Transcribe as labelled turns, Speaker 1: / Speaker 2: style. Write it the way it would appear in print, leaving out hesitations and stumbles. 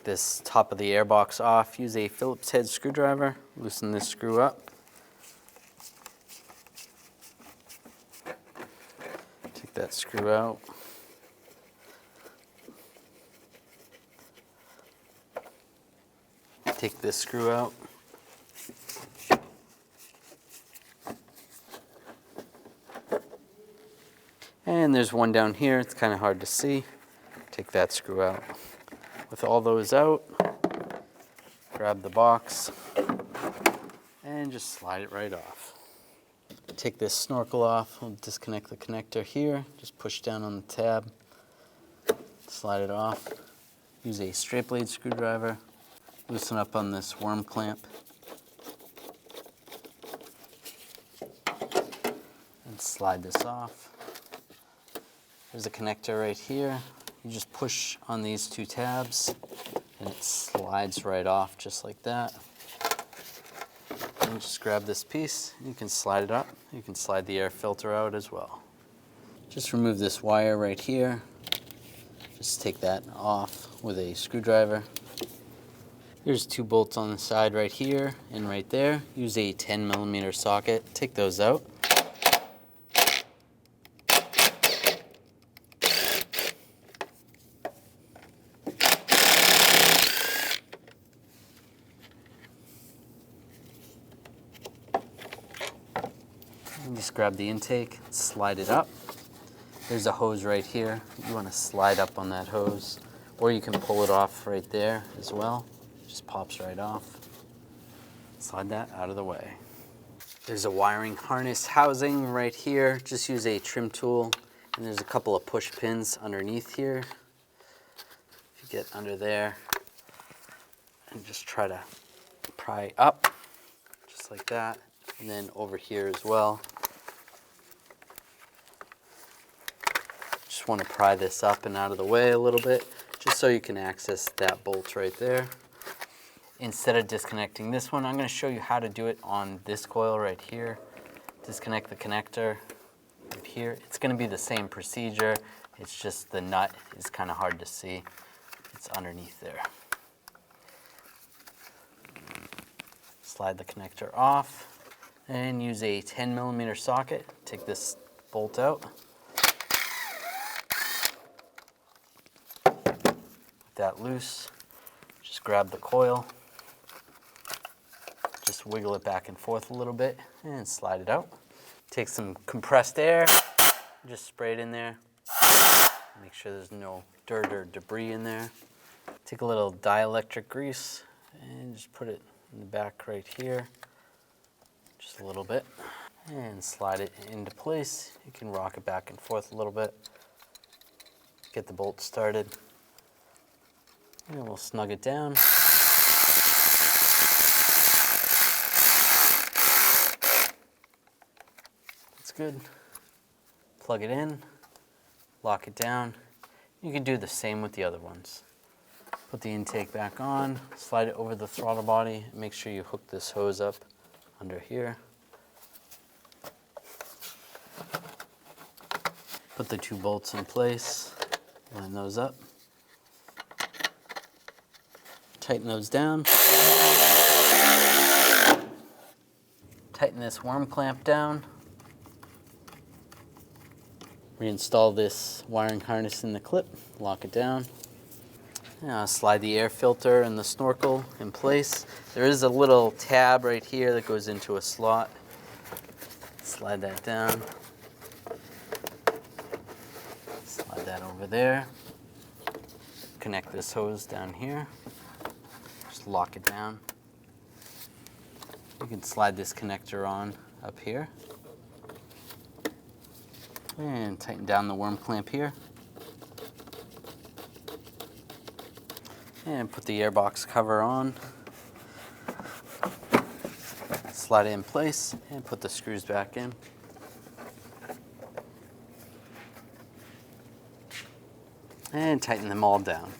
Speaker 1: this top of the air box off, use a Phillips head screwdriver, loosen this screw up. Take that screw out. Take this screw out. And there's one down here, it's kind of hard to see. Take that screw out. With all those out, grab the box and just slide it right off. Take this snorkel off, we'll disconnect the connector here, just push down on the tab, slide it off. Use a straight blade screwdriver, loosen up on this worm clamp, and slide this off. There's a connector right here. You just push on these two tabs and it slides right off just like that. And just grab this piece, you can slide it up. You can slide the air filter out as well. Just remove this wire right here. Just take that off with a screwdriver. There's two bolts on the side right here and right there. Use a 10mm socket, take those out. And just grab the intake, slide it up. There's a hose right here. You want to slide up on that hose, or you can pull it off right there as well. Just pops right off. Slide that out of the way. There's a wiring harness housing right here. Just use a trim tool, and there's a couple of push pins underneath here. If you get under there, and just try to pry up, just like that, and then over here as well. Just want to pry this up and out of the way a little bit, just so you can access that bolt right there. Instead of disconnecting this one, I'm going to show you how to do it on this coil right here. Disconnect the connector right here. It's going to be the same procedure. It's just the nut is kind of hard to see. It's underneath there. Slide the connector off and use a 10mm socket. Take this bolt out. With that loose, just grab the coil. Just wiggle it back and forth a little bit and slide it out. Take some compressed air, just spray it in there. Make sure there's no dirt or debris in there. Take a little dielectric grease and just put it in the back right here. Just a little bit. And slide it into place. You can rock it back and forth a little bit. Get the bolt started. And we'll snug it down. Good. Plug it in, lock it down. You can do the same with the other ones. Put the intake back on, slide it over the throttle body, and make sure you hook this hose up under here. Put the two bolts in place, line those up. Tighten those down. Tighten this worm clamp down. Reinstall this wiring harness in the clip, lock it down. Now slide the air filter and the snorkel in place. There is a little tab right here that goes into a slot. Slide that down. Slide that over there. Connect this hose down here. Just lock it down. You can slide this connector on up here. And tighten down the worm clamp here. And put the airbox cover on. Slide it in place and put the screws back in. And tighten them all down.